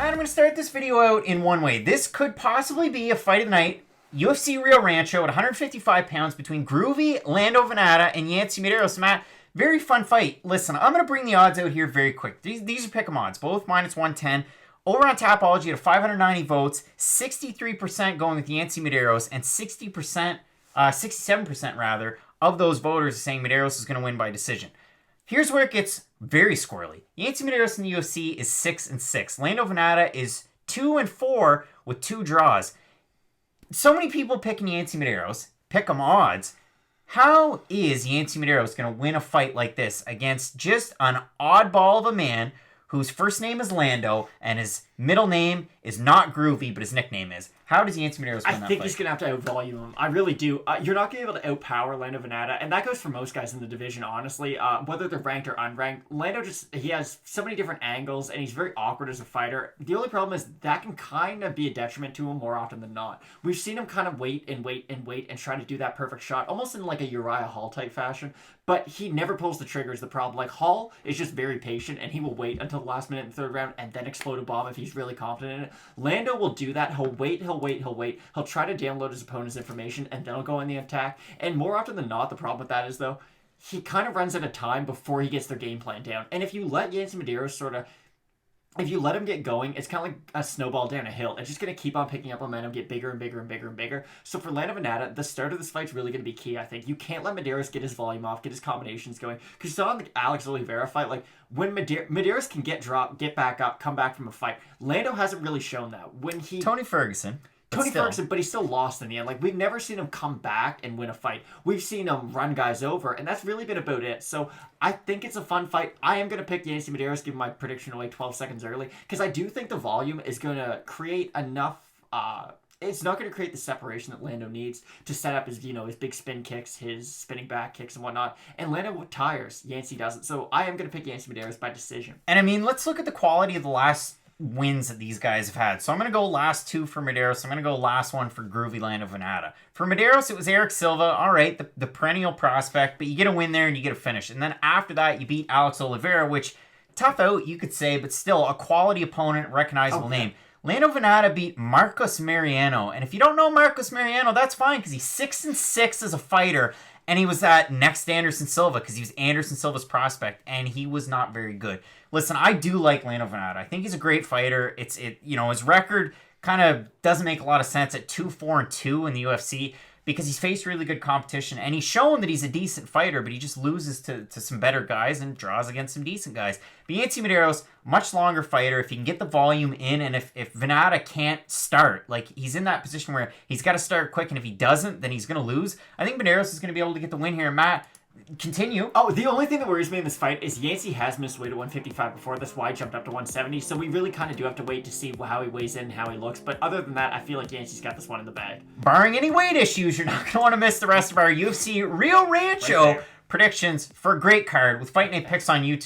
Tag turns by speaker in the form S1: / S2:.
S1: Matt, I'm going to start this video out in one way. This could possibly be a fight of the night. UFC Rio Rancho at 155 pounds between Groovy, Lando Vannata, and Yancy Medeiros. Matt, very fun fight. Listen, I'm going to bring the odds out here very quick. These are pick'em odds, both minus 110. Over on Tapology at 590 votes, 63% going with Yancy Medeiros, and 67% rather, of those voters are saying Medeiros is going to win by decision. Here's where it gets very squirrely. Yancy Medeiros in the UFC is 6-6. Lando Vannata is 2-4 with 2 draws. So many people picking Yancy Medeiros, pick 'em odds. How is Yancy Medeiros going to win a fight like this against just an oddball of a man whose first name is Lando and his middle name is not Groovy, but his nickname is? How does Yancy Medeiros win that fight?
S2: I think he's going to have to outvolume him. I really do. You're not going to be able to outpower Lando Vannata, and that goes for most guys in the division, honestly. Whether they're ranked or unranked, Lando he has so many different angles, and he's very awkward as a fighter. The only problem is that can kind of be a detriment to him more often than not. We've seen him kind of wait and try to do that perfect shot, almost in like a Uriah Hall type fashion, but he never pulls the trigger is the problem. Like, Hall is just very patient, and he will wait until the last minute in the third round and then explode a bomb if he's really confident in it. Lando will do that. He'll wait. He'll try to download his opponent's information, and then he'll go in the attack. And more often than not, the problem with that is, though, he kind of runs out of time before he gets their game plan down. And if you let Yancy Medeiros if you let him get going, it's kind of like a snowball down a hill. It's just going to keep on picking up momentum, get bigger and bigger. So for Lando Vannata, the start of this fight's really going to be key, I think. You can't let Medeiros get his volume off, get his combinations going. Because you saw in the Alex Oliveira fight, like, when Medeiros can get dropped, get back up, come back from a fight. Lando hasn't really shown that.
S1: Tony Ferguson,
S2: but he's still lost in the end. Like, we've never seen him come back and win a fight. We've seen him run guys over, and that's really been about it. So I think it's a fun fight. I am going to pick Yancy Medeiros, give my prediction away 12 seconds early, because I do think the volume is going to create enough... it's not going to create the separation that Lando needs to set up his, his big spin kicks, his spinning back kicks and whatnot. And Lando tires. Yancy doesn't. So I am going to pick Yancy Medeiros by decision.
S1: And I mean, let's look at the quality of the last wins that these guys have had. So I'm going to go last 2 for Medeiros. I'm going to go last 1 for Groovy Lando Vannata. For Medeiros, it was Eric Silva. All right, the perennial prospect, but you get a win there and you get a finish. And then after that, you beat Alex Oliveira, which, tough out, you could say, but still a quality opponent, recognizable name. Lando Vannata beat Marcos Mariano. And if you don't know Marcos Mariano, that's fine, because he's 6-6 as a fighter. And he was that next Anderson Silva, because he was Anderson Silva's prospect, and he was not very good. Listen, I do like Lando Vannata. I think he's a great fighter. His record kind of doesn't make a lot of sense at 2-4-2 in the UFC, because he's faced really good competition, and he's shown that he's a decent fighter, but he just loses to some better guys and draws against some decent guys. But Yancy Medeiros, much longer fighter. If he can get the volume in, and if Vannata can't start, like, he's in that position where he's got to start quick, and if he doesn't, then he's going to lose. I think Medeiros is going to be able to get the win here. Matt, continue.
S2: Oh, the only thing that worries me in this fight is Yancy has missed weight at 155 before. That's why he jumped up to 170. So we really kind of do have to wait to see how he weighs in and how he looks. But other than that, I feel like Yancy's got this one in the bag.
S1: Barring any weight issues, you're not going to want to miss the rest of our UFC Rio Rancho predictions for a great card with Fight Night Picks on YouTube.